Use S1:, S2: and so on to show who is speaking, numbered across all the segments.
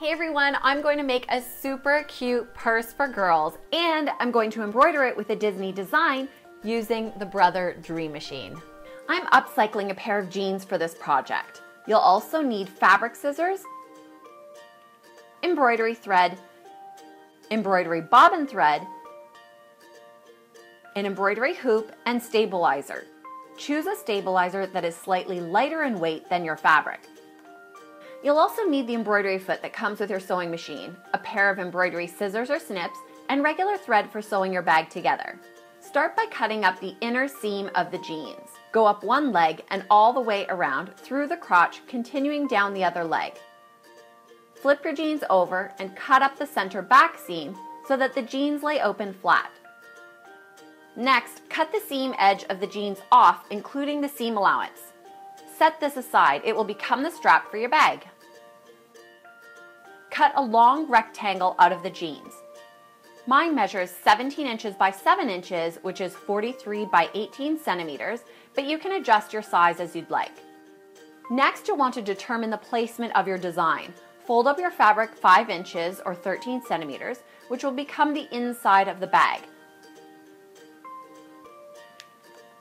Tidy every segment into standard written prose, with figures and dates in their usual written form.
S1: Hey everyone, I'm going to make a super cute purse for girls and I'm going to embroider it with a Disney design using the broderie machine. I'm upcycling a pair of jeans for this project. You'll also need fabric scissors, embroidery thread, embroidery bobbin thread, an embroidery hoop, and stabilizer. Choose a stabilizer that is slightly lighter in weight than your fabric. You'll also need the embroidery foot that comes with your sewing machine, a pair of embroidery scissors or snips, and regular thread for sewing your bag together. Start by cutting up the inner seam of the jeans. Go up one leg and all the way around through the crotch, continuing down the other leg. Flip your jeans over and cut up the center back seam so that the jeans lay open flat. Next, cut the seam edge of the jeans off, including the seam allowance. Set this aside, it will become the strap for your bag. Cut a long rectangle out of the jeans. Mine measures 17 inches by 7 inches, which is 43 by 18 centimeters, but you can adjust your size as you'd like. Next, you'll want to determine the placement of your design. Fold up your fabric 5 inches or 13 centimeters, which will become the inside of the bag.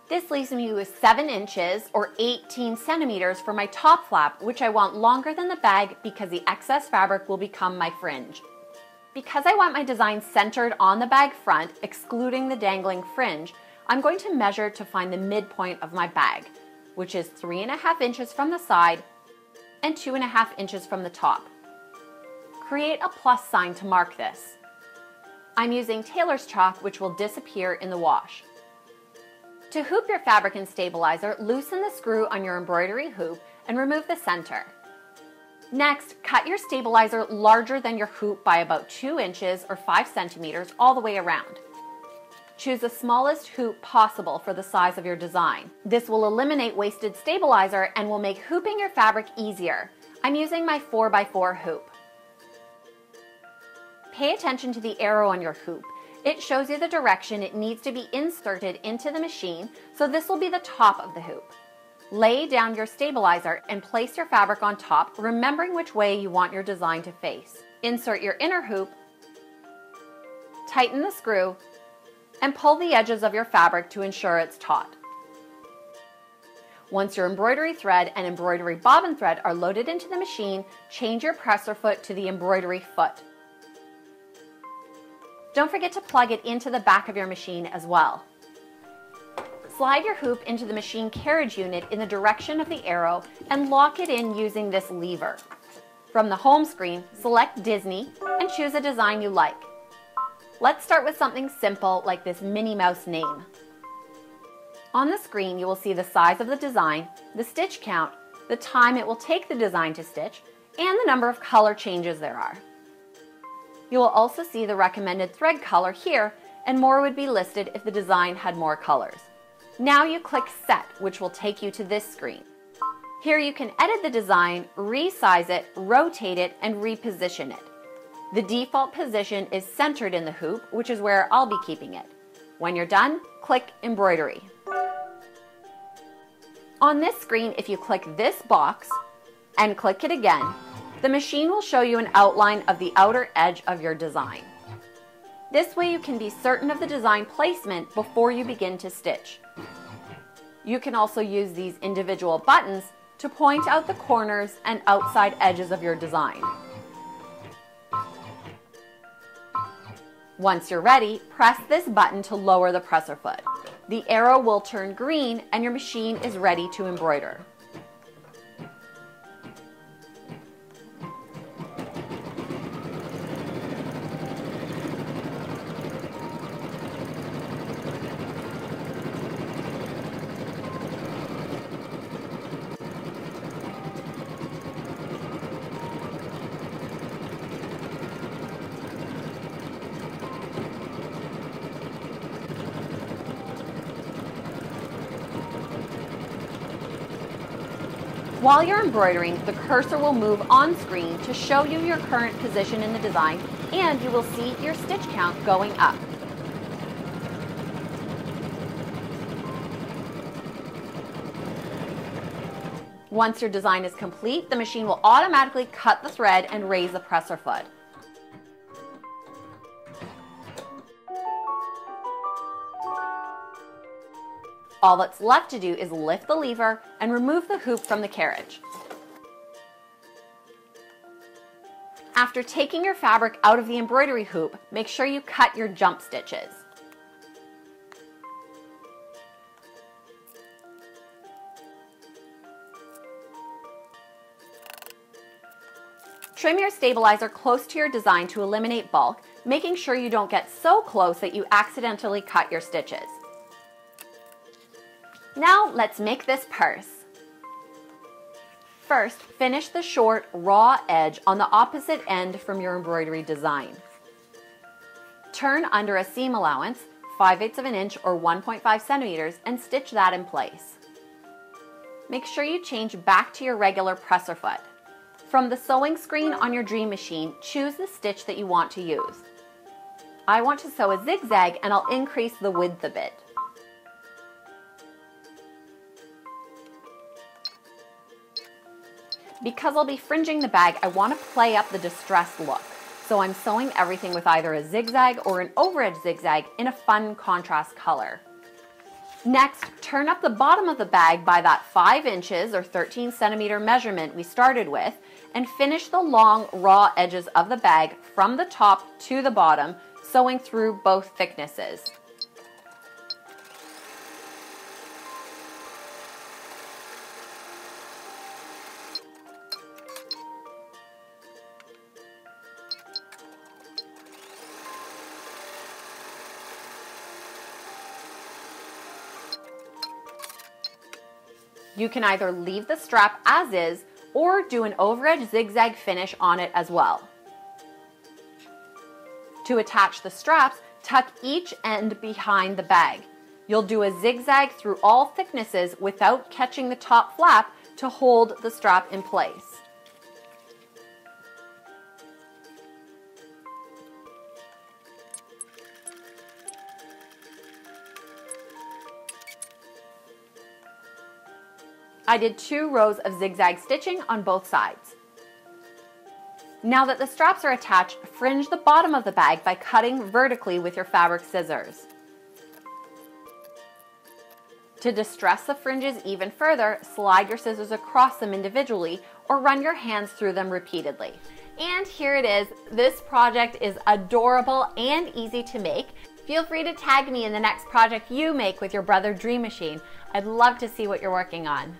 S1: This leaves me with 7 inches or 18 centimeters for my top flap, which I want longer than the bag because the excess fabric will become my fringe. Because I want my design centered on the bag front, excluding the dangling fringe, I'm going to measure to find the midpoint of my bag, which is 3.5 inches from the side and 2.5 inches from the top. Create a plus sign to mark this. I'm using tailor's chalk, which will disappear in the wash. To hoop your fabric and stabilizer, loosen the screw on your embroidery hoop and remove the center. Next, cut your stabilizer larger than your hoop by about 2 inches or 5 centimeters all the way around. Choose the smallest hoop possible for the size of your design. This will eliminate wasted stabilizer and will make hooping your fabric easier. I'm using my 4x4 hoop. Pay attention to the arrow on your hoop. It shows you the direction it needs to be inserted into the machine, so this will be the top of the hoop. Lay down your stabilizer and place your fabric on top, remembering which way you want your design to face. Insert your inner hoop, tighten the screw, and pull the edges of your fabric to ensure it's taut. Once your embroidery thread and embroidery bobbin thread are loaded into the machine, change your presser foot to the embroidery foot. Don't forget to plug it into the back of your machine as well. Slide your hoop into the machine carriage unit in the direction of the arrow and lock it in using this lever. From the home screen, select Disney and choose a design you like. Let's start with something simple like this Minnie Mouse name. On the screen, you will see the size of the design, the stitch count, the time it will take the design to stitch, and the number of color changes there are. You will also see the recommended thread color here, and more would be listed if the design had more colors. Now you click Set, which will take you to this screen. Here you can edit the design, resize it, rotate it, and reposition it. The default position is centered in the hoop, which is where I'll be keeping it. When you're done, click Embroidery. On this screen, if you click this box and click it again, the machine will show you an outline of the outer edge of your design. This way you can be certain of the design placement before you begin to stitch. You can also use these individual buttons to point out the corners and outside edges of your design. Once you're ready, press this button to lower the presser foot. The arrow will turn green and your machine is ready to embroider. While you're embroidering, the cursor will move on screen to show you your current position in the design, and you will see your stitch count going up. Once your design is complete, the machine will automatically cut the thread and raise the presser foot. All that's left to do is lift the lever and remove the hoop from the carriage. After taking your fabric out of the embroidery hoop, make sure you cut your jump stitches. Trim your stabilizer close to your design to eliminate bulk, making sure you don't get so close that you accidentally cut your stitches. Now let's make this purse. First, finish the short, raw edge on the opposite end from your embroidery design. Turn under a seam allowance, 5/8 of an inch or 1.5 centimeters, and stitch that in place. Make sure you change back to your regular presser foot. From the sewing screen on your Dream Machine, choose the stitch that you want to use. I want to sew a zigzag and I'll increase the width a bit. Because I'll be fringing the bag, I want to play up the distressed look. So I'm sewing everything with either a zigzag or an overedge zigzag in a fun contrast color. Next, turn up the bottom of the bag by that 5 inches or 13 centimeter measurement we started with, and finish the long raw edges of the bag from the top to the bottom, sewing through both thicknesses. You can either leave the strap as is or do an overedge zigzag finish on it as well. To attach the straps, tuck each end behind the bag. You'll do a zigzag through all thicknesses without catching the top flap to hold the strap in place. I did 2 rows of zigzag stitching on both sides. Now that the straps are attached, fringe the bottom of the bag by cutting vertically with your fabric scissors. To distress the fringes even further, slide your scissors across them individually or run your hands through them repeatedly. And here it is. This project is adorable and easy to make. Feel free to tag me in the next project you make with your Brother Dream Machine. I'd love to see what you're working on.